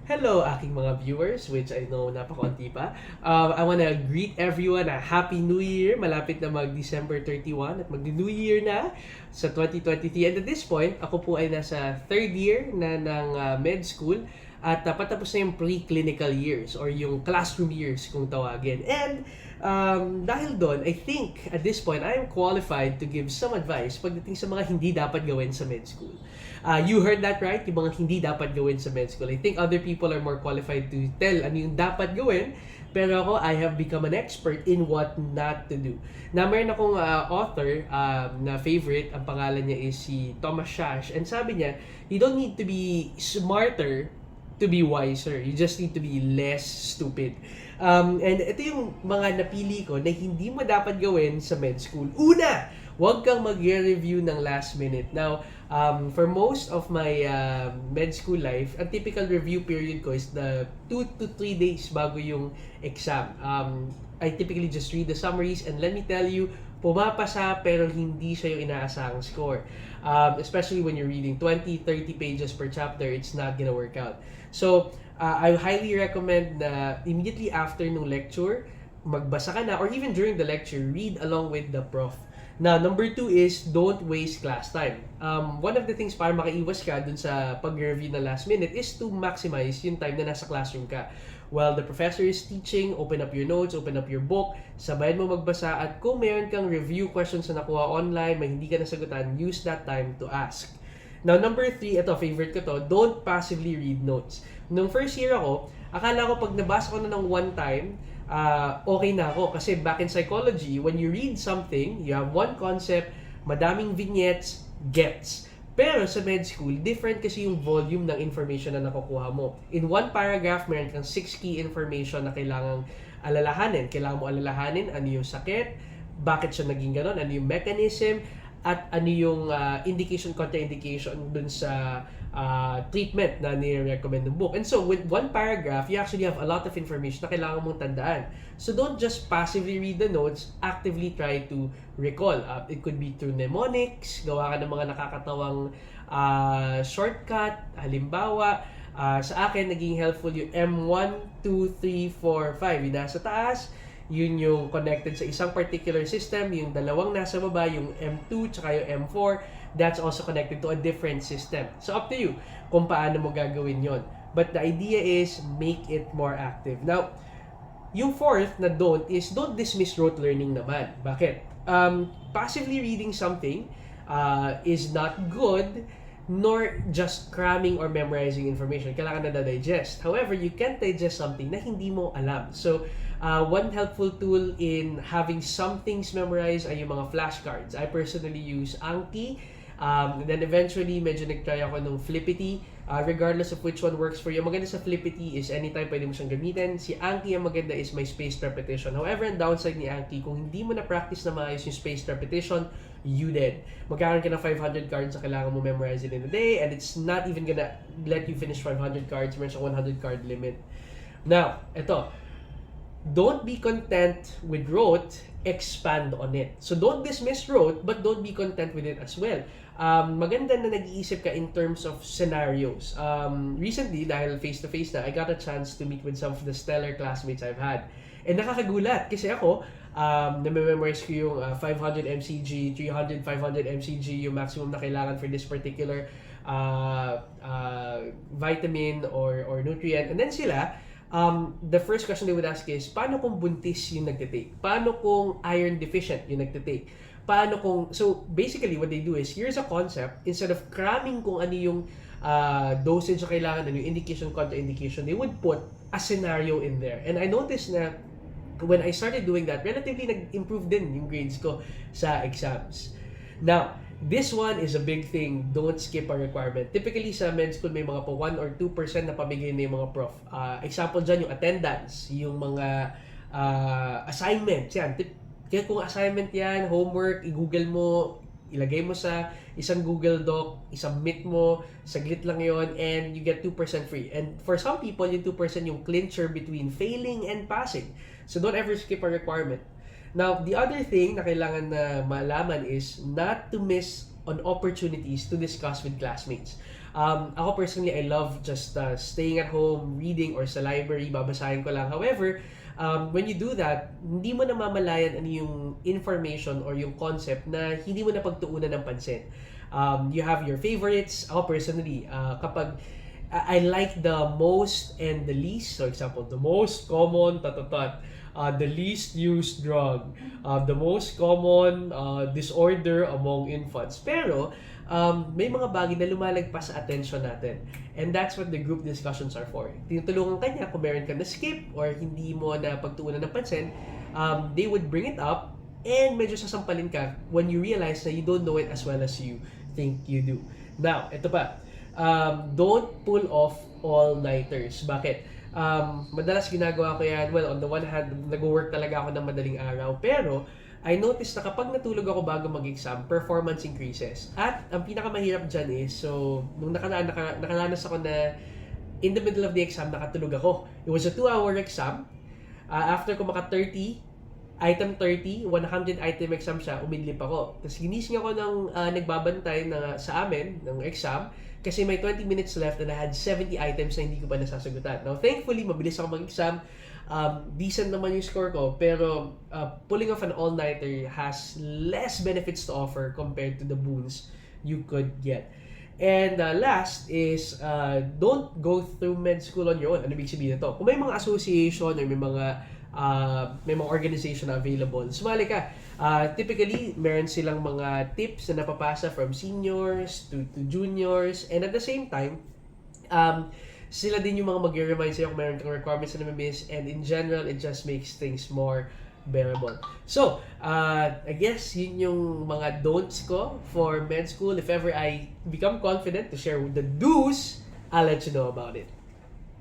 Hello, aking mga viewers, which I know napakaunti pa. I wanna greet everyone a Happy New Year. Malapit na mag-December 31 at mag-New Year na sa 2023. And at this point, ako po ay nasa third year na ng med school at patapos na yung pre-clinical years or yung classroom years kung tawagin. And dahil doon, I think at this point, I am qualified to give some advice pagdating sa mga hindi dapat gawin sa med school. You heard that right? Yung mga hindi dapat gawin sa med school. I think other people are more qualified to tell ano yung dapat gawin. Pero ako, I have become an expert in what not to do. Na mayroon akong author na favorite, ang pangalan niya is si Thomas Shash. And sabi niya, you don't need to be smarter to be wiser. You just need to be less stupid. And ito yung mga napili ko na hindi mo dapat gawin sa med school. Una, huwag kang mag-review ng last minute. Now, for most of my med school life, a typical review period ko is the 2 to 3 days bago yung exam. I typically just read the summaries and let me tell you, pumapasa pero hindi siya yung inaasahang score. Especially when you're reading 20, 30 pages per chapter, it's not gonna work out. So, I highly recommend na immediately after nung lecture, magbasa ka na or even during the lecture, read along with the prof. Now, number 2 is don't waste class time. One of the things para makaiwas ka dun sa pag-review na last minute is to maximize yung time na nasa classroom ka. While the professor is teaching, open up your notes, open up your book, sabayan mo magbasa at kung mayroon kang review questions na nakuha online, may hindi ka nasagutan, use that time to ask. Now, number 3, ito, favorite ko to, don't passively read notes. Nung first year ako, akala ko pag nabasa ko na ng one time, okay na ako. Kasi back in psychology, when you read something, you have one concept, madaming vignettes, gets. Pero sa med school, different kasi yung volume ng information na nakukuha mo. In one paragraph, meron kang 6 key information na kailangang alalahanin. Kailangan mo alalahanin ano yung sakit, bakit siya naging ganon, ano yung mechanism, at ano yung indication, contraindication dun sa treatment na ni-recommend ng book. And so, with one paragraph, you actually have a lot of information na kailangan mong tandaan. So, don't just passively read the notes, actively try to recall. It could be through mnemonics, gawa ka ng mga nakakatawang shortcut. Halimbawa, sa akin, naging helpful yung M1, 2, 3, 4, 5. Yung nasa taas, yun yung connected sa isang particular system, yung dalawang nasa baba, yung M2 tsaka yung M4, that's also connected to a different system. So up to you kung paano mo gagawin yon. But the idea is make it more active. Now, yung fourth na don't is don't dismiss rote learning naman. Bakit? Passively reading something is not good, nor just cramming or memorizing information. Kailangan na digest. However, you can't digest something na hindi mo alam. So, one helpful tool in having some things memorized ay yung mga flashcards. I personally use Anki. Then eventually, medyo nag-try ako ng Flippity. Regardless of which one works for you. Maganda sa Flippity is anytime pwede mo siyang gamitin. Si Anki, ang maganda is may spaced repetition. However, ang downside ni Anki, kung hindi mo na-practice na maayos yung spaced repetition, you dead. Magkakaroon ka ng 500 cards na kailangan mo memorize it in a day and it's not even gonna let you finish 500 cards. Meron siyang 100 card limit. Now, ito. Don't be content with rote, expand on it. So don't dismiss rote, but don't be content with it as well. Maganda na nag-iisip ka in terms of scenarios. Recently, dahil face-to-face na, I got a chance to meet with some of the stellar classmates I've had. And nakakagulat kasi ako, na-memorize ko yung 500 MCG, 300, 500 MCG, yung maximum na kailangan for this particular vitamin or nutrient. And then sila, the first question they would ask is, paano kung buntis yung nagtitake? Paano kung iron deficient yung nagtitake? Paano kung, so basically what they do is, here's a concept, instead of cramming kung ano yung dosage na kailangan, ano yung indication, contraindication, they would put a scenario in there. And I noticed na when I started doing that, relatively nag-improve din yung grades ko sa exams. Now, this one is a big thing. Don't skip a requirement. Typically sa med school may mga po 1 or 2% na pamigay na yung mga prof. Example dyan yung attendance, yung mga assignments. Yan. Kaya kung assignment yan, homework, i-google mo, ilagay mo sa isang Google Doc, isubmit mo, saglit lang yon and you get 2% free. And for some people, yung 2% yung clincher between failing and passing. So don't ever skip a requirement. Now, the other thing na kailangan na malaman is not to miss on opportunities to discuss with classmates. Ako personally, I love just staying at home, reading, or sa library, babasahin ko lang. However, when you do that, hindi mo namamalayan ano yung information or yung concept na hindi mo na pagtuunan ng pansin. You have your favorites. Ako personally, kapag I like the most and the least. For example, the most common tatatat, the least used drug, the most common disorder among infants. Pero may mga bagay na lumalagpas sa attention natin. And that's what the group discussions are for. Tinutulungan kanya kung meron ka na skip or hindi mo na pagtuunan ng pansin, they would bring it up and medyo sasampalin ka when you realize na you don't know it as well as you think you do. Now, ito pa. Don't pull off all-nighters. Bakit? Madalas ginagawa ko yan. Well, on the one hand, nag-work talaga ako ng madaling araw. Pero, I noticed na kapag natulog ako bago mag-exam, performance increases. At, ang pinakamahirap dyan is, so, nung nakaranas ako na in the middle of the exam, nakatulog ako. It was a 2-hour exam. After ko maka-30, item 30, 100 item exam siya, umidlip ako. Tapos ginising ako ng nagbabantay sa amin, ng exam, kasi may 20 minutes left and I had 70 items na hindi ko pa nasasagutan. Now, thankfully, mabilis ako mag-exam. Decent naman yung score ko, pero pulling off an all-nighter has less benefits to offer compared to the boons you could get. And last is, don't go through med school on your own. Ano ibig sabihin nito? Kung may mga association or may mga organization na available, sumali ka. Typically, meron silang mga tips na napapasa from seniors to juniors. And at the same time, sila din yung mga mag-remind sa'yo kung meron kang requirements na nami-miss. And in general, it just makes things more bearable. So, I guess yun yung mga don'ts ko for med school. If ever I become confident to share the do's, I'll let you know about it.